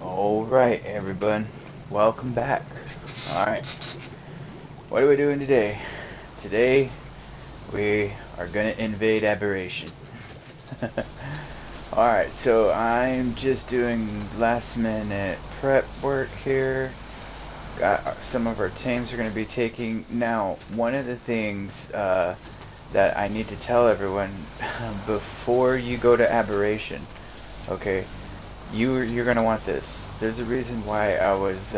Alright everyone, welcome back. Alright, what are we doing today? Today we are gonna invade Aberration. Alright, so I'm just doing last minute prep work here. Got some of our teams are gonna be taking. Now, one of the things that I need to tell everyone before you go to Aberration, okay? You're gonna want this. There's a reason why I was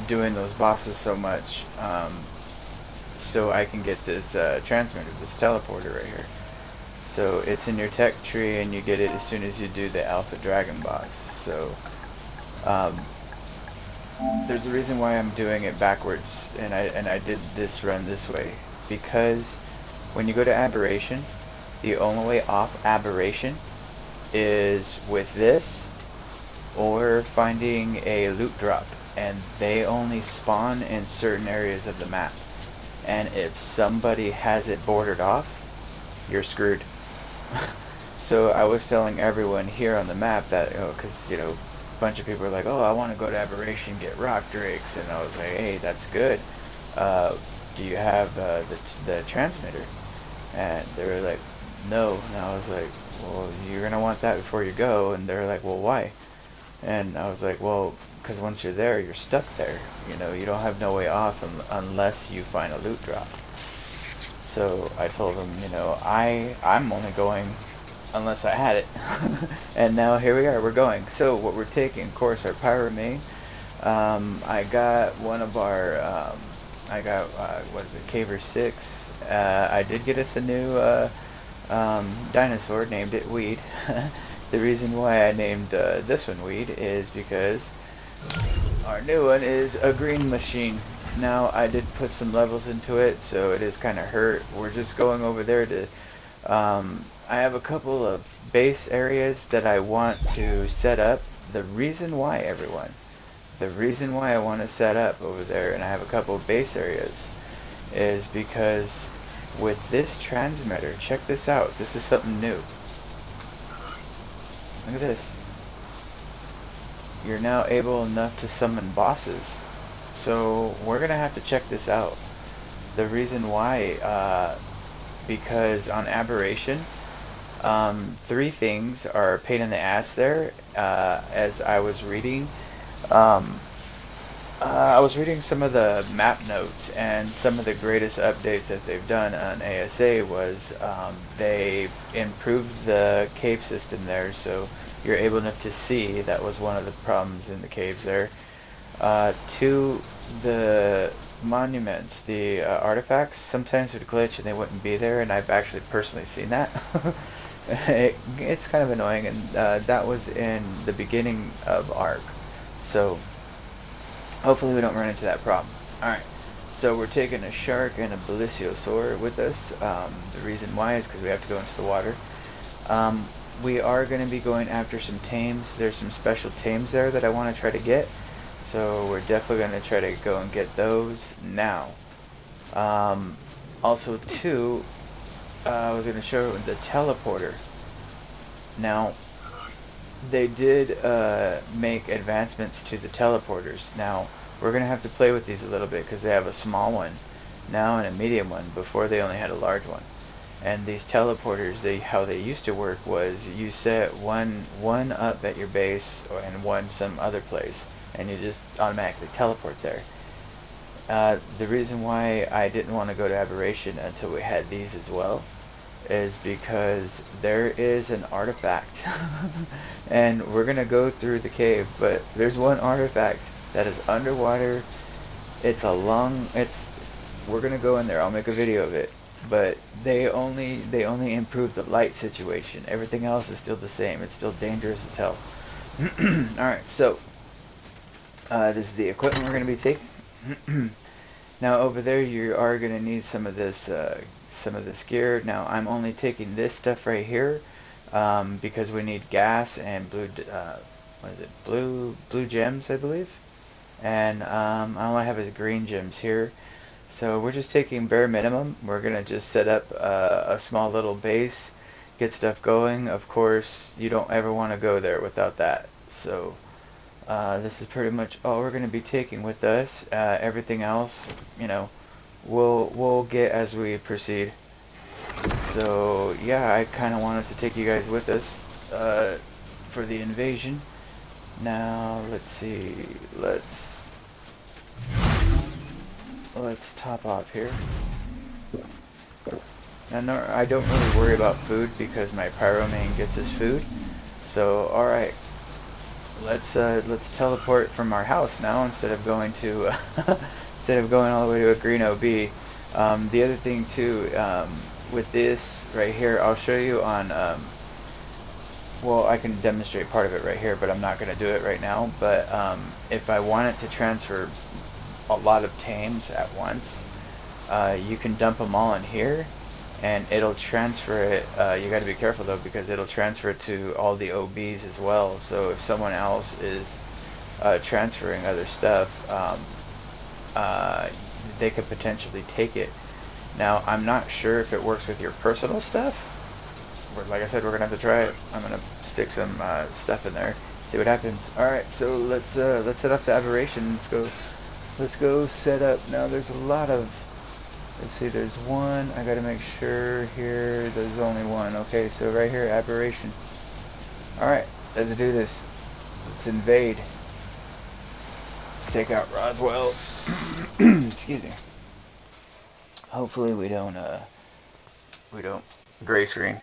doing those bosses so much, so I can get this transmitter, this teleporter right here. So it's in your tech tree, and you get it as soon as you do the Alpha Dragon boss. So there's a reason why I'm doing it backwards, and I did this run this way, because when you go to Aberration, the only way off Aberration is with this or finding a loot drop, and they only spawn in certain areas of the map, and if somebody has it bordered off, you're screwed. So I was telling everyone here on the map that, because a bunch of people are like, oh, I want to go to Aberration, get rock drakes, and I was like, hey, that's good. Do you have the transmitter? And they were like, no. And I was like, well, you're gonna want that before you go. And they're like, well, why? And I was like, well, because once you're there, you're stuck there. You don't have no way off unless you find a loot drop. So I told them, I'm only going unless I had it. And now here we are, we're going. So what we're taking, of course, our Pyro main. I got one of our, what is it, Caver 6. I did get us a new dinosaur, named it Weed. The reason why I named this one Weed is because our new one is a green machine. Now, I did put some levels into it, so it is kind of hurt. We're just going over there to... I have a couple of base areas that I want to set up. The reason why, everyone, the reason why I want to set up over there, and I have a couple of base areas, is because with this transmitter, check this out. This is something new. Look at this. You're now able enough to summon bosses. So we're gonna have to check this out. The reason why, because on Aberration, 3 things are a pain in the ass there. As I was reading, I was reading some of the map notes, and some of the greatest updates that they've done on ASA was they improved the cave system there, so you're able enough to see. That was one of the problems in the caves there. 2, the monuments, the artifacts, sometimes would glitch and they wouldn't be there, and I've actually personally seen that. It's kind of annoying, and that was in the beginning of ARC. So hopefully we don't run into that problem. Alright, so we're taking a shark and a Balissiosaur with us. The reason why is because we have to go into the water. We are going to be going after some tames. There's some special tames there that I want to try to get. So we're definitely going to try to go and get those now. Also, too, I was going to show the teleporter. Now, they did make advancements to the teleporters. Now, we're going to have to play with these a little bit because they have a small one now and a medium one. Before, they only had a large one. And these teleporters, how they used to work was you set one up at your base and one some other place, and you just automatically teleport there. The reason why I didn't want to go to Aberration until we had these as well is because there is an artifact. And we're going to go through the cave, but there's one artifact that is underwater. We're going to go in there. I'll make a video of it. But they only improved the light situation. Everything else is still the same. It's still dangerous as hell. Alright, so this is the equipment we're going to be taking. Now over there you are going to need some of this gear. Now I'm only taking this stuff right here because we need gas and blue gems, I believe. And all I have is green gems here. So we're just taking bare minimum. We're gonna just set up a small little base, get stuff going. Of course, you don't ever want to go there without that. So this is pretty much all we're gonna be taking with us. Everything else, you know, we'll get as we proceed. So yeah, I kind of wanted to take you guys with us for the invasion. Now let's see. Let's top off here. Now, no, I don't really worry about food because my pyro main gets his food. So all right, let's teleport from our house now instead of going to instead of going all the way to a green OB. The other thing too, with this right here, I'll show you on. Well, I can demonstrate part of it right here, but I'm not going to do it right now. But if I wanted to transfer a lot of tames at once, you can dump them all in here, and it'll transfer it. You got to be careful though, because it'll transfer it to all the OBs as well. So if someone else is transferring other stuff, they could potentially take it. Now, I'm not sure if it works with your personal stuff. Like I said, we're gonna have to try it. I'm gonna stick some stuff in there, see what happens. All right, so let's set up to Aberration. Let's go set up. Now there's a lot of. Let's see. There's one. I gotta make sure here. There's only one. Okay, so right here, Aberration. All right, let's do this. Let's invade. Let's take out Roswell. Excuse me. Hopefully we don't gray screen.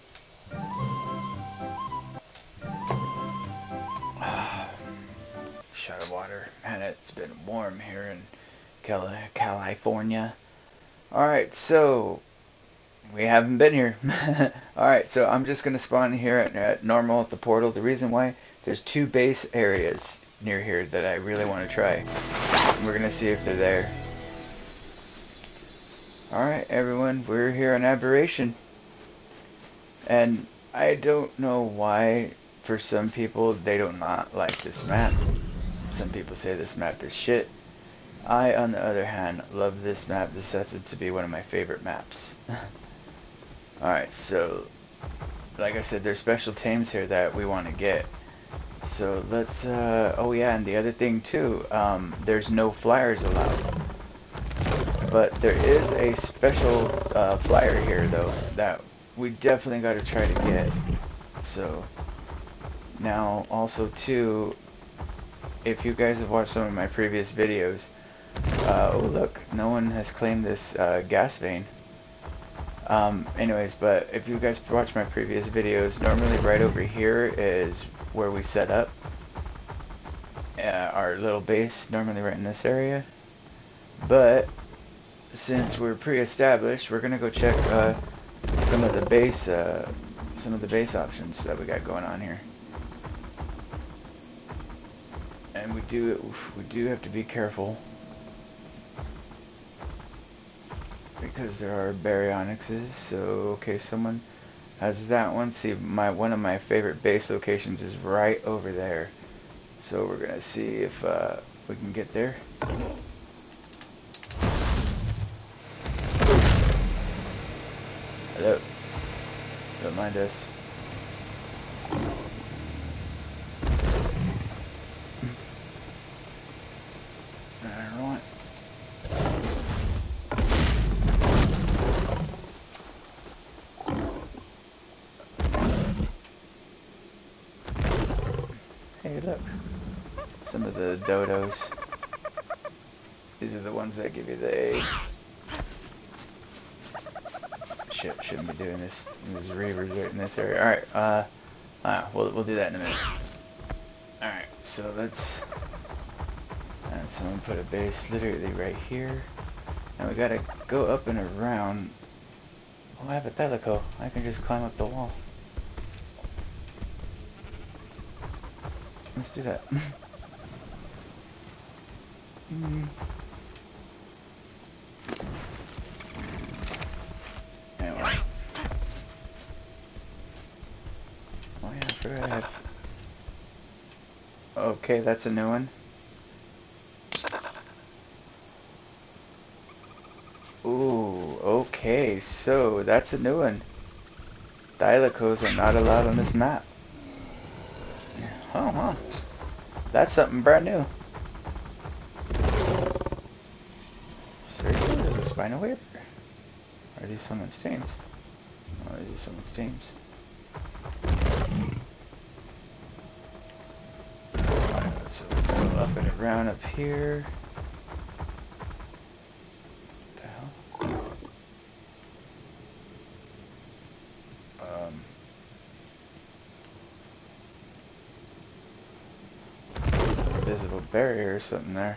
Shot of water. Man, it's been warm here in California. Alright, so we haven't been here. Alright, so I'm just going to spawn here at normal at the portal. The reason why, there's 2 base areas near here that I really want to try. We're going to see if they're there. Alright, everyone, we're here on Aberration. And I don't know why, for some people, they do not like this map. Some people say this map is shit. I, on the other hand, love this map. This happens to be one of my favorite maps. Alright, so, like I said, there's special tames here that we want to get. So let's, oh yeah, and the other thing too, there's no flyers allowed. But there is a special flyer here, though, that we definitely got to try to get. So, now, also too, if you guys have watched some of my previous videos, oh look, no one has claimed this gas vein. Anyways, but if you guys watch my previous videos, normally right over here is where we set up our little base, normally right in this area. But since we're pre-established, we're gonna go check some of the base options that we got going on here. And we do have to be careful because there are baryonyxes. So okay, someone has that one. See, one of my favorite base locations is right over there. So we're gonna see if we can get there. Hello. Don't mind us. Alright. Hey, look. Some of the dodos. These are the ones that give you the eggs. Shit, shouldn't be doing this. There's reavers right in this area. Alright, we'll do that in a minute. Alright, so let's... And someone put a base literally right here. And we gotta go up and around. Oh, I have a teleco. I can just climb up the wall. Let's do that. Anyway. Oh yeah, I forgot I have... Okay, that's a new one. so that's a new one. Thylicos are not allowed on this map. Oh, huh. That's something brand new. Seriously, there's a spinal wave? Or are these someone's teams? Oh, these are someone's teams. Alright, so let's go up and around up here. What the hell? Invisible barrier or something there.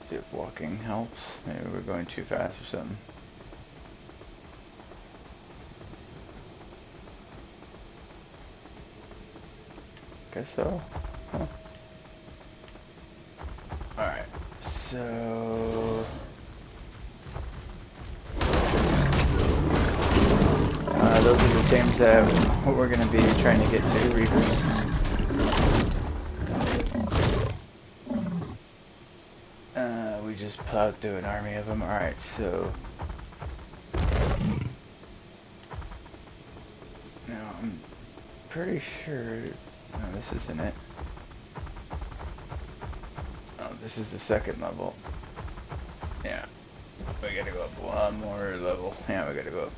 See if walking helps. Maybe we're going too fast or something. Guess so. Huh. Alright, so... those are the teams that what we're going to be trying to get to, Reavers. We just plowed through an army of them. Alright, so... Now, I'm pretty sure... No, this isn't it. Oh, this is the second level. Yeah. We gotta go up one more level. Yeah, we gotta go up.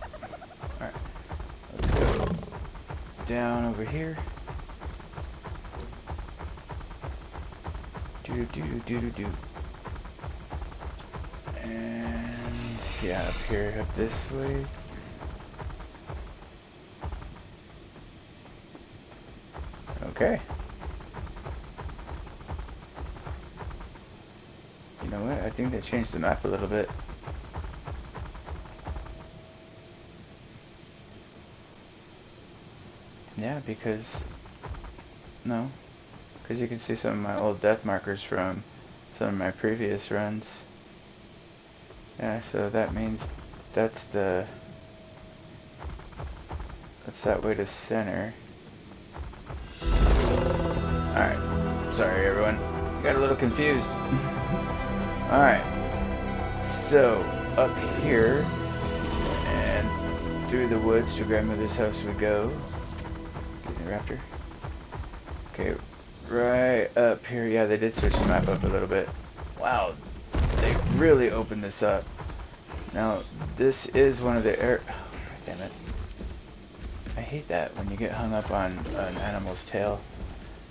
Alright. Let's go down over here. Do. And yeah, up here, up this way. Okay. You know what? I think they changed the map a little bit. Yeah, because... No. Because you can see some of my old death markers from some of my previous runs. Yeah, so that means that's the... That's that way to center. Alright. Sorry, everyone. Got a little confused. Alright. So, up here, and through the woods to grandmother's house we go. Raptor. Okay, right up here. Yeah, they did switch the map up a little bit. Wow, they really opened this up. Now, this is one of the air... Oh, damn it. I hate that when you get hung up on an animal's tail.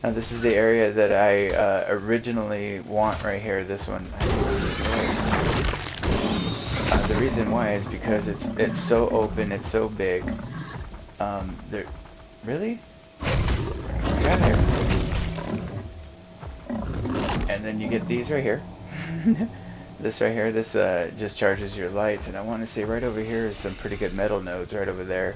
Now, this is the area that I originally want right here. This one. The reason why is because it's so open, it's so big. There... Really? Got here. And then you get these right here. This right here, this just charges your lights, and I want to say right over here is some pretty good metal nodes right over there.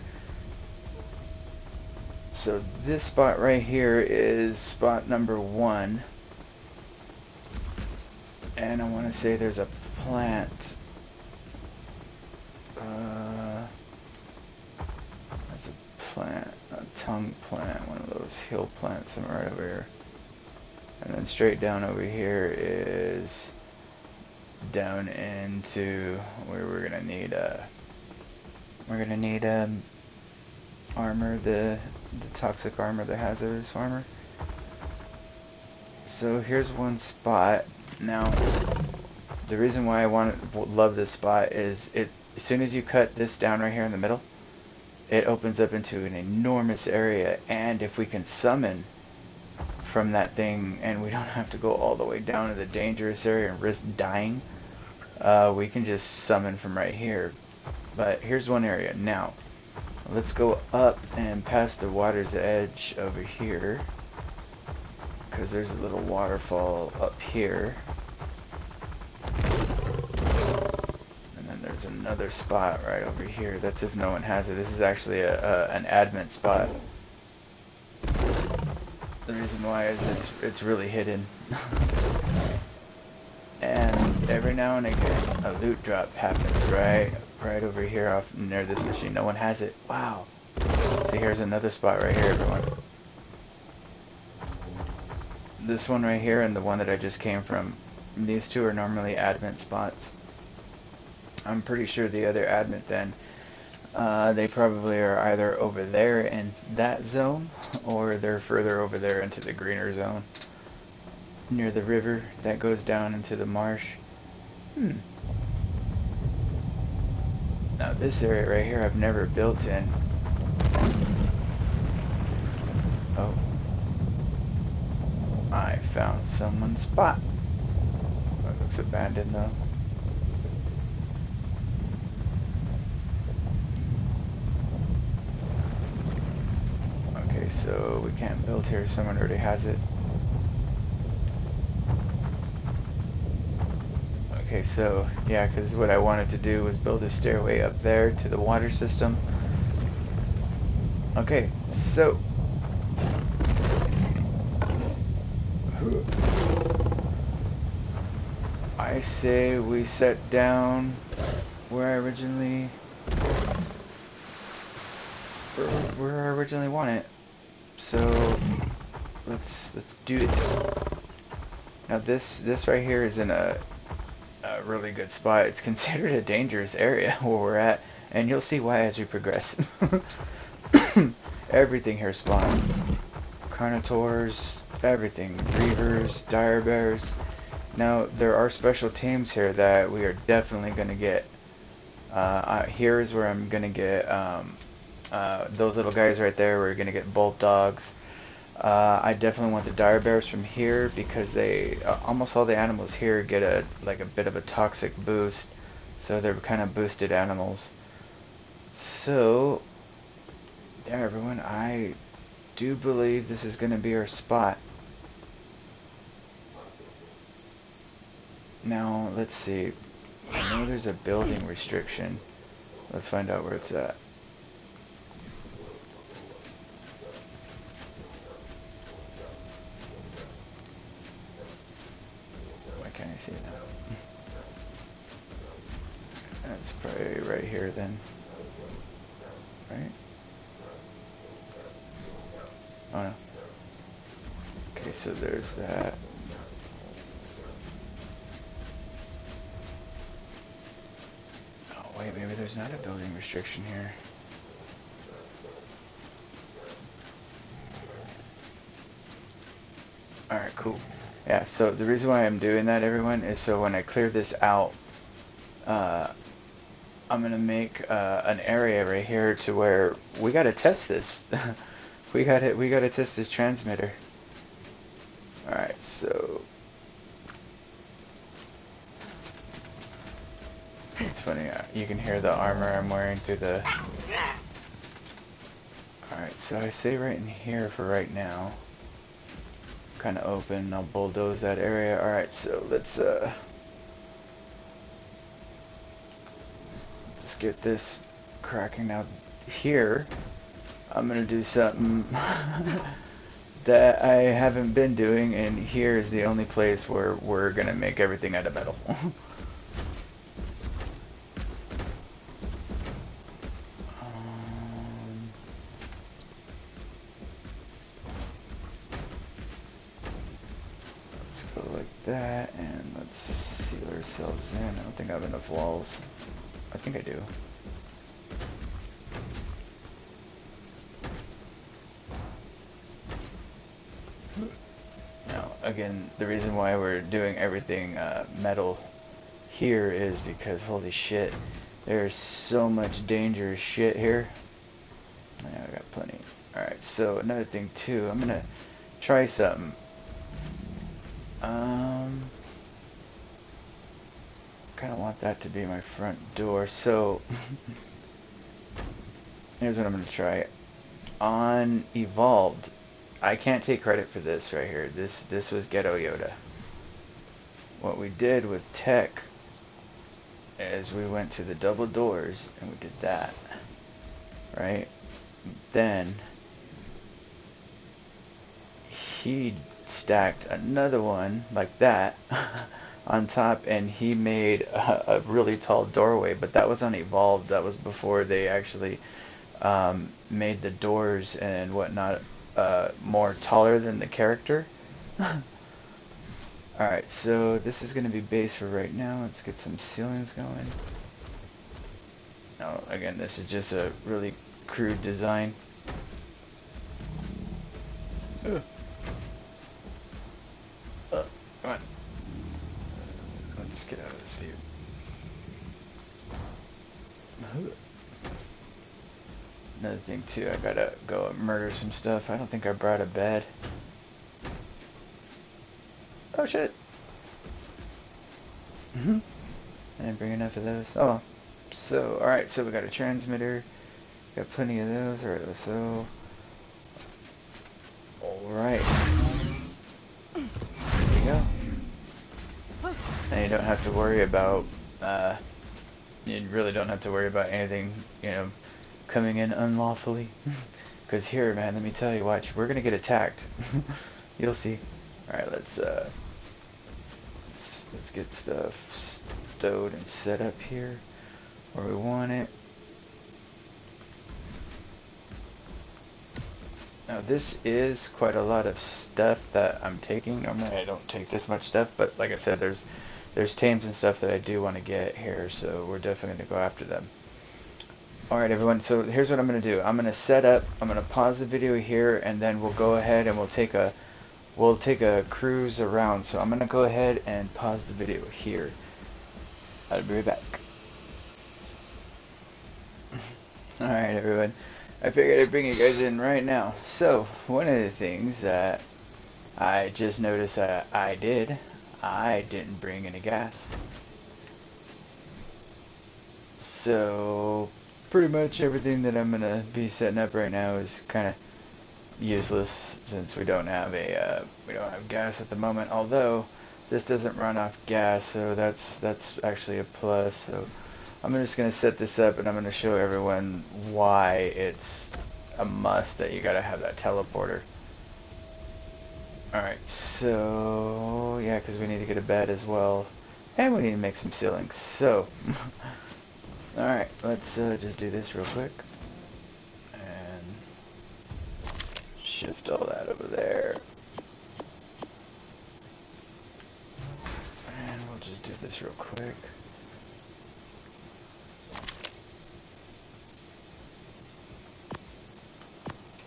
So this spot right here is spot number 1, and I want to say there's a plant. That's a plant, a tongue plant, one of those hill plants somewhere right over here. And then straight down over here is down into where we're gonna need armor, the toxic armor, the hazardous armor. So here's one spot. Now, the reason why I love this spot is as soon as you cut this down right here in the middle, it opens up into an enormous area, and if we can summon from that thing and we don't have to go all the way down to the dangerous area and risk dying, we can just summon from right here. But here's one area. Now let's go up and past the water's edge over here, because there's a little waterfall up here, and then there's another spot right over here. That's if no one has it. This is actually an admin spot. The reason why is it's really hidden. And every now and again a loot drop happens right over here off near this machine. No one has it. Wow. See, here's another spot right here, everyone. this one right here and the one that I just came from, these two are normally advent spots. I'm pretty sure the other advent then, they probably are either over there in that zone, or they're further over there into the greener zone, near the river that goes down into the marsh. Now this area right here I've never built in. Oh. I found someone's spot. It looks abandoned though. Okay, so we can't build here. Someone already has it. Okay, so yeah, because what I wanted to do was build a stairway up there to the water system. Okay, so I say we set down where I originally want it. So let's do it. Now this right here is in a really good spot. It's considered a dangerous area where we're at, and you'll see why as we progress. Everything here spawns. Carnotaurs, everything. Reavers, dire bears. Now there are special teams here that we are definitely gonna get. Here is where I'm gonna get those little guys right there. We're gonna get bolt dogs. I definitely want the dire bears from here because they almost all the animals here get a bit of a toxic boost, so they're kind of boosted animals. So yeah, everyone, I do believe this is going to be our spot. Now let's see. I know there's a building restriction. Let's find out where it's at. Can I see it now? That's probably right here then. Right? Oh no. Okay, so there's that. Oh wait, maybe there's not a building restriction here. Alright, cool. Yeah, so the reason why I'm doing that, everyone, is so when I clear this out, I'm gonna make an area right here to where we gotta test this. we gotta test this transmitter. All right, so it's funny. You can hear the armor I'm wearing through the. All right, so I say right in here for right now. Kind of open. I'll bulldoze that area. All right, so let's get this cracking. Now here I'm gonna do something that I haven't been doing, and here is the only place where we're gonna make everything out of metal. Let's go like that, and let's seal ourselves in. I don't think I have enough walls. I think I do. Now, again, the reason why we're doing everything metal here is because, holy shit, there's so much dangerous shit here. Yeah, I got plenty. Alright, so another thing too, I'm gonna try something. Kind of want that to be my front door, so here's what I'm gonna try. On Evolved, I can't take credit for this right here. This was Ghetto Yoda. What we did with Tech is we went to the double doors and we did that, right? Then he stacked another one like that on top, and he made a really tall doorway, but that was on Evolved. That was before they actually made the doors and whatnot more taller than the character. Alright, so this is going to be base for right now. Let's get some ceilings going. Now, again, this is just a really crude design. Ugh. Come on. Let's get out of this view. Another thing too, I gotta go and murder some stuff. I don't think I brought a bed. Oh shit! I didn't bring enough of those. Oh, so alright, so we got a transmitter. Got plenty of those. Alright, so alright. There you go. And you don't have to worry about you really don't have to worry about anything, you know, coming in unlawfully. Because here, man, let me tell you, watch, we're gonna get attacked. You'll see. Alright, let's get stuff stowed and set up here where we want it. Now this is quite a lot of stuff that I'm taking. Normally I don't take this much stuff, but like I said, there's tames and stuff that I do want to get here, so we're definitely going to go after them. Alright everyone, so here's what I'm going to do. I'm going to set up, I'm going to pause the video here, and then we'll go ahead and we'll take a cruise around. So I'm going to go ahead and pause the video here. I'll be right back. Alright everyone, I figured I'd bring you guys in right now. So, one of the things that I just noticed that I didn't bring any gas. So, pretty much everything that I'm going to be setting up right now is kind of useless since we don't have gas at the moment. Although this doesn't run off gas, so that's actually a plus. So I'm just gonna set this up and I'm gonna show everyone why it's a must that you gotta have that teleporter. Alright, so yeah, because we need to get a bed as well, and we need to make some ceilings. So alright, let's just do this real quick. Shift all that over there. And we'll just do this real quick.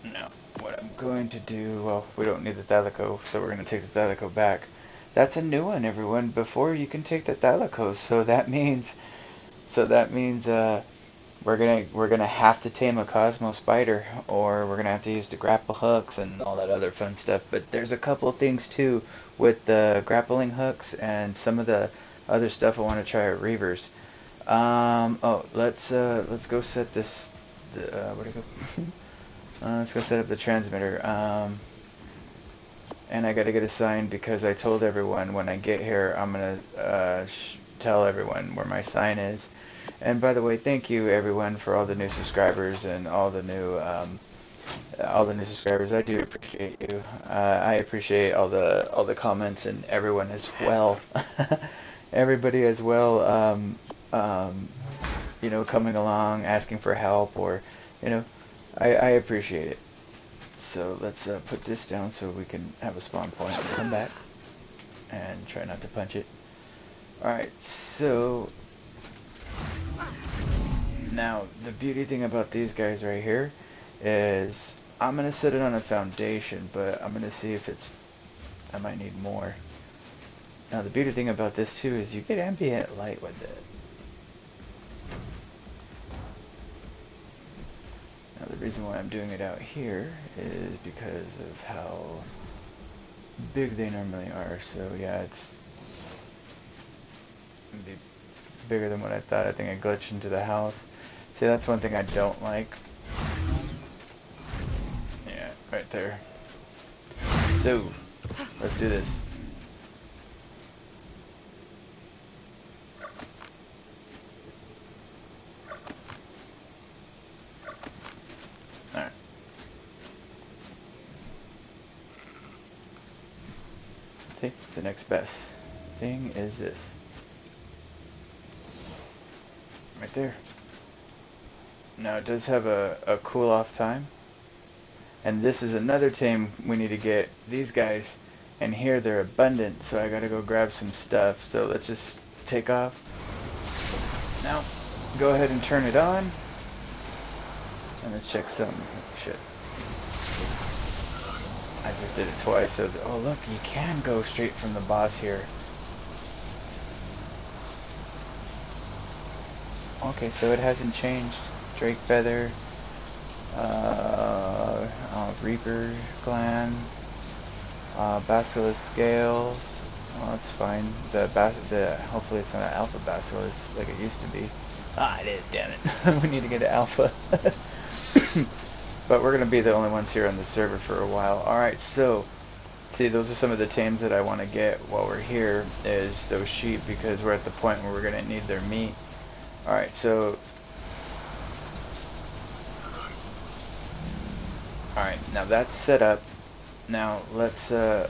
Now, what I'm going to do, well, we don't need the Thalico, so we're going to take the Thalico back. That's a new one, everyone. Before you can take the Thalico, so that means we're gonna have to tame a Cosmo Spider, or we're gonna have to use the grapple hooks and all that other fun stuff. But there's a couple of things too with the grappling hooks and some of the other stuff I want to try at Reavers. Oh, let's go set this. Where'd it go? Let's go set up the transmitter. And I gotta get a sign because I told everyone when I get here I'm gonna tell everyone where my sign is. And by the way, thank you everyone for all the new subscribers and all the new subscribers. I do appreciate you. I appreciate all the comments and everyone as well. Everybody as well. You know, coming along, asking for help, or you know, I appreciate it. So let's put this down so we can have a spawn point and come back and try not to punch it. Alright, so now the beauty thing about these guys right here is I'm going to set it on a foundation, but I'm going to see if I might need more. Now the beauty thing about this too is you get ambient light with it. Now the reason why I'm doing it out here is because of how big they normally are. So yeah, it's gonna be bigger than what I thought. I think I glitched into the house. See, that's one thing I don't like. Yeah, right there. So, let's do this. Alright. See, the next best thing is this. Right there. Now it does have a cool off time. And this is another tame we need to get. These guys, And here they're abundant, so I gotta go grab some stuff. So let's just take off. Now, go ahead and turn it on. And let's check some shit. I just did it twice, so oh look, you can go straight from the boss here. Okay, so it hasn't changed. Drake Feather, Reaper Gland, Basilisk Scales. Well, that's fine. Hopefully it's not an Alpha Basilisk like it used to be. Ah, it is, damn it. We need to get an Alpha. But we're going to be the only ones here on the server for a while. Alright, so, see, those are some of the tames that I want to get while we're here, is those sheep, because we're at the point where we're going to need their meat. Alright, so... Alright, now that's set up. Now, let's, the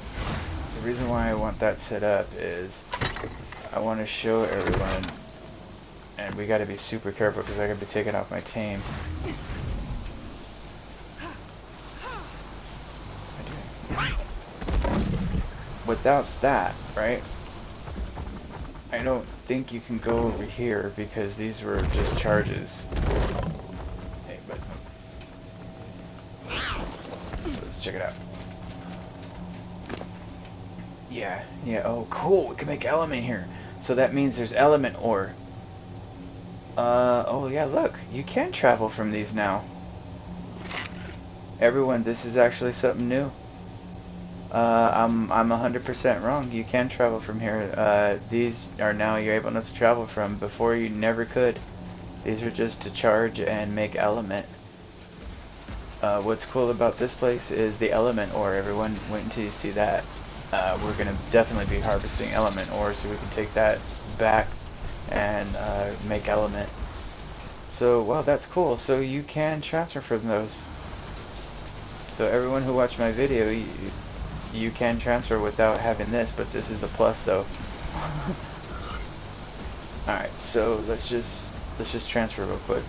reason why I want that set up is I want to show everyone, and we got to be super careful because I got to be taking off my tame. Without that, right, I don't think you can go over here because these were just charges. Hey, but so let's check it out. Yeah, oh cool, we can make element here. So that means there's element ore. Oh yeah, look, you can travel from these now. Everyone, this is actually something new. I'm 100% wrong. You can travel from here. These are now you're able to travel from. Before you never could. These are just to charge and make element. What's cool about this place is the element ore. Everyone, wait until you see that. We're gonna definitely be harvesting element ore, so we can take that back and make element. So, wow, that's cool. So you can transfer from those. So everyone who watched my video, you can transfer without having this, but this is the plus though. Alright, so let's just transfer real quick.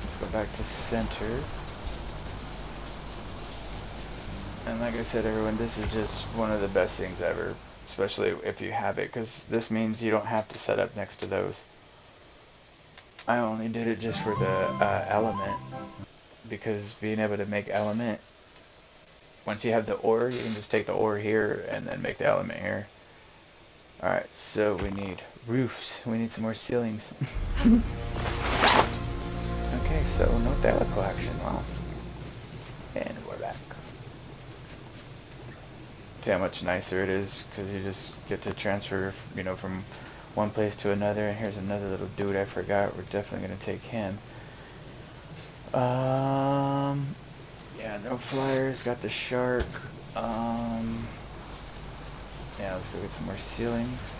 Let's go back to center. And like I said, everyone, this is just one of the best things ever, especially if you have it, because this means you don't have to set up next to those. I only did it just for the element, because being able to make element, once you have the ore, you can just take the ore here and then make the element here. Alright, so we need roofs. We need some more ceilings. Okay, so no Thalico action. Wow. And we're back. See how much nicer it is, because you just get to transfer, you know, from one place to another. And here's another little dude I forgot. We're definitely going to take him. Yeah, no flyers. Got the shark. Yeah, let's go get some more ceilings.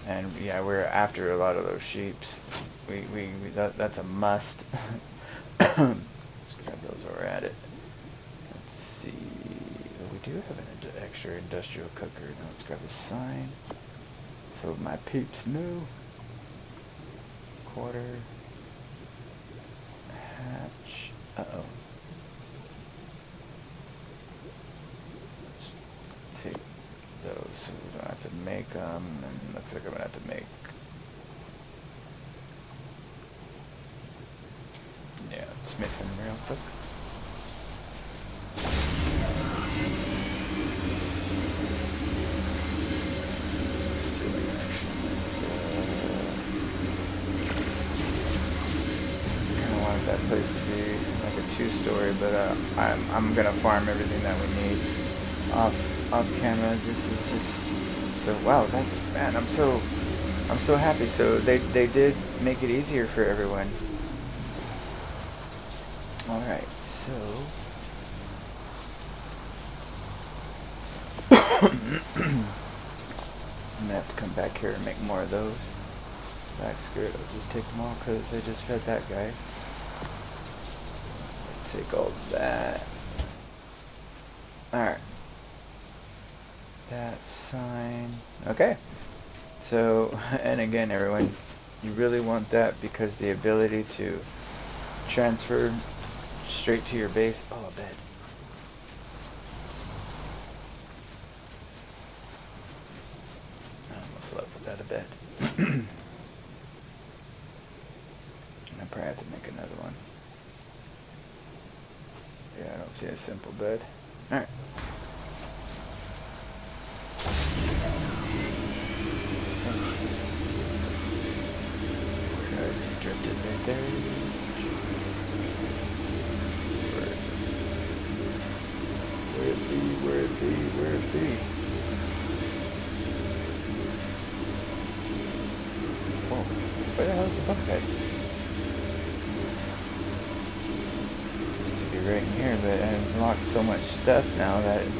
And yeah, we're after a lot of those sheeps. That's a must. Let's grab those while we're at it. Let's see. Oh, we do have an extra industrial cooker. Now let's grab a sign so my peeps know. Quarter. Hatch. Uh-oh. Let's take those so we don't have to make them. And looks like I'm gonna have to make. Yeah, let's make some real quick. Some silly action. Let's want that place to be like a two-story, but I'm gonna farm everything that we need off camera. This is just so wow. That's man. I'm so happy. So they did make it easier for everyone. All right, so I'm gonna have to come back here and make more of those. Screw it, I'll just take them all because I just fed that guy. So take all that. Alright. That sign. Okay. So, and again, everyone, you really want that because the ability to transfer straight to your base. Oh, a bed. out of bed. I probably have to make another one. Yeah, I don't see a simple bed. Alright. Where I just drifted right there. Where it be? Where it be? Where it be? Oh, where the hell's the bunk bed? Used to be right in here, but I've unlocked so much stuff now that it's...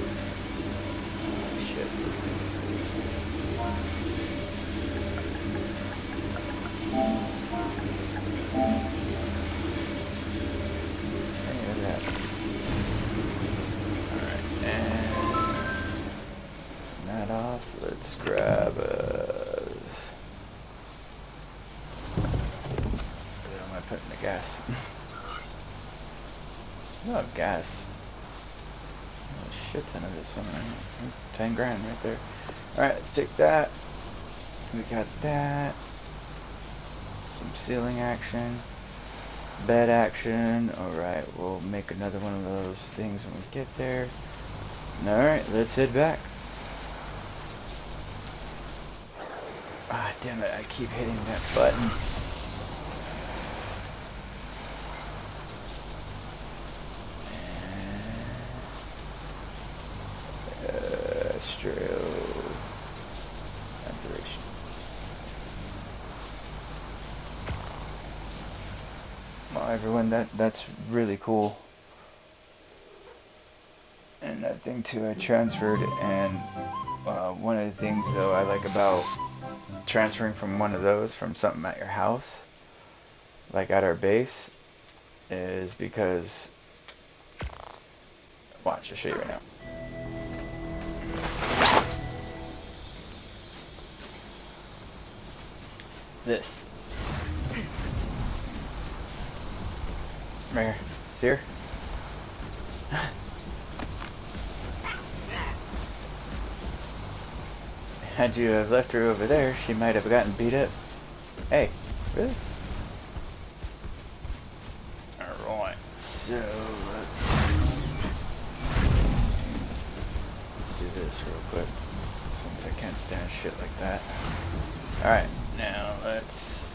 Oh shit, this thing is... Hey, look at that. Alright, and... that off, let's grab what am I putting the gas? Oh, gas. A shit ton of this one. 10 grand right there. Alright, let's take that. We got that. Some ceiling action. Bed action. Alright, we'll make another one of those things when we get there. Alright, let's head back. Ah, damn it, I keep hitting that button. Aberration. Well, everyone, that's really cool. And that thing too, I transferred, and one of the things though I like about transferring from one of those from something at your house, like at our base, is because, watch, I'll show you right now. This. Right here. See her? Had you have left her over there, she might have gotten beat up. Hey, really? Alright, so let's do this real quick, since I can't stand shit like that. Alright, now let's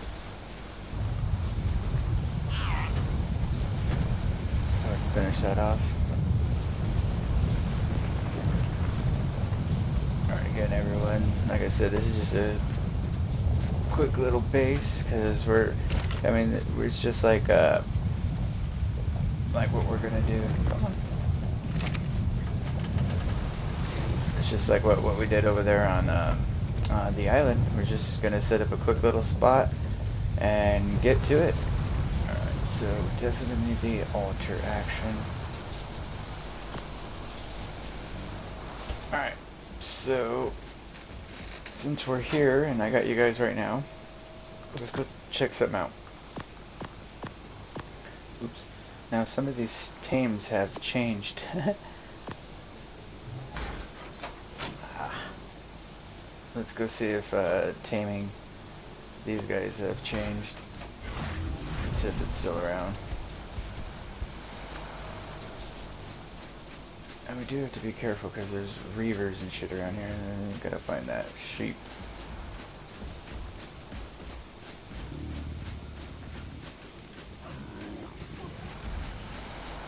finish that off. Alright, again everyone, like I said, this is just a quick little base, because it's just like what we're gonna do. Come on. It's just like what we did over there on the island. We're just gonna set up a quick little spot and get to it. Alright, so definitely the altar action. Alright, so since we're here and I got you guys right now, let's go check something out. Oops. Now some of these tames have changed. Let's go see if taming these guys have changed. Let's see if it's still around. And we do have to be careful because there's reavers and shit around here, and then you gotta find that sheep.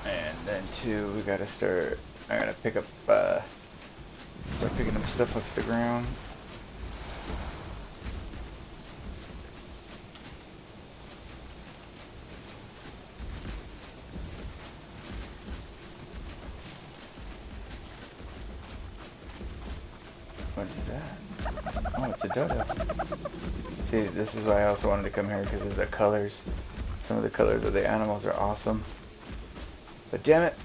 And then too, we gotta start. I gotta pick up, start picking up stuff off the ground. What is that? Oh, it's a dodo. See, this is why I also wanted to come here, because of the colors. Some of the colors of the animals are awesome. But damn it,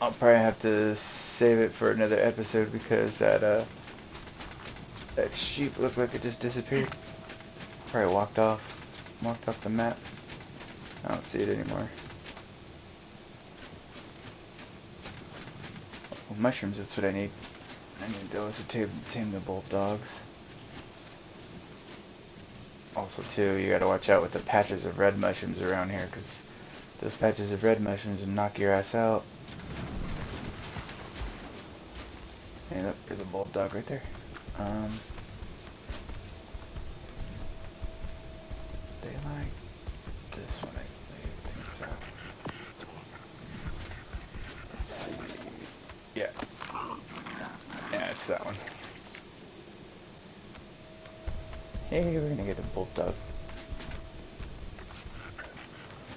I'll probably have to save it for another episode, because that sheep looked like it just disappeared. Probably walked off the map. I don't see it anymore. Oh, mushrooms, that's what I need. I need those to tame the bulldogs. Also, too, you gotta watch out with the patches of red mushrooms around here, because those patches of red mushrooms will knock your ass out. Hey, look, there's a bulldog right there. They like this one, I think so. Let's see. Yeah. Yeah, it's that one. Hey, we're gonna get a bulldog.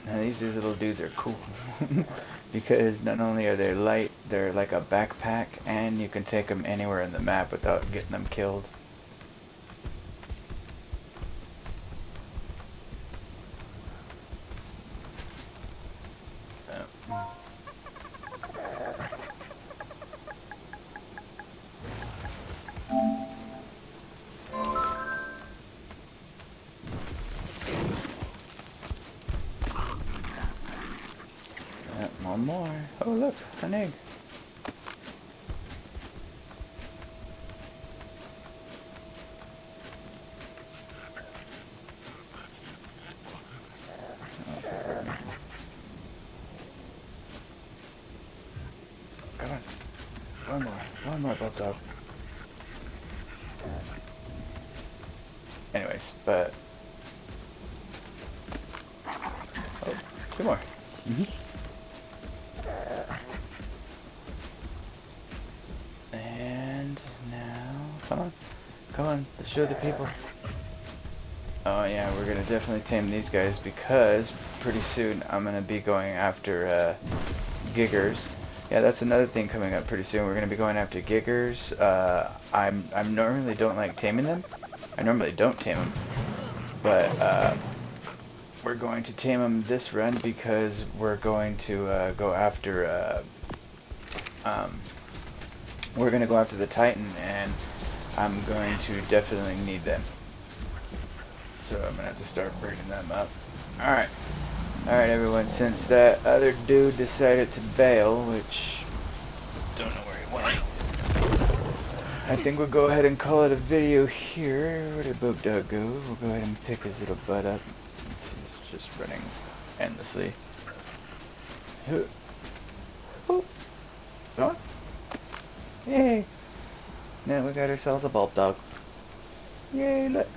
Now these little dudes are cool. Because not only are they light, they're like a backpack, and you can take them anywhere in the map without getting them killed. One more. Oh look, an egg. Come on. One more bulldog. Anyways, but oh, two more. And now, come on, let's show the people. Oh yeah, we're gonna definitely tame these guys because pretty soon I'm gonna be going after giggers. Yeah, that's another thing coming up pretty soon. We're gonna be going after giggers. I normally don't like taming them. I normally don't tame them, but we're going to tame them this run because we're going to go after. We're gonna go after the Titan, and I'm going to definitely need them. So I'm gonna have to start bringing them up. Alright, everyone, since that other dude decided to bail, which don't know where he went, I think we'll go ahead and call it a video here. Where did Boop Dog go? We'll go ahead and pick his little butt up. He's just running endlessly. Oh, on. Yay! Now we got ourselves a bulldog. Yay, look.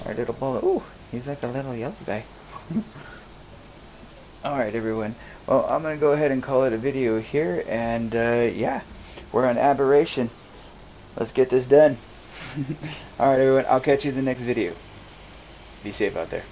Our little bulldog. Ooh, he's like a little yellow guy. Alright, everyone. Well, I'm going to go ahead and call it a video here. And, yeah, we're on Aberration. Let's get this done. Alright, everyone. I'll catch you in the next video. Be safe out there.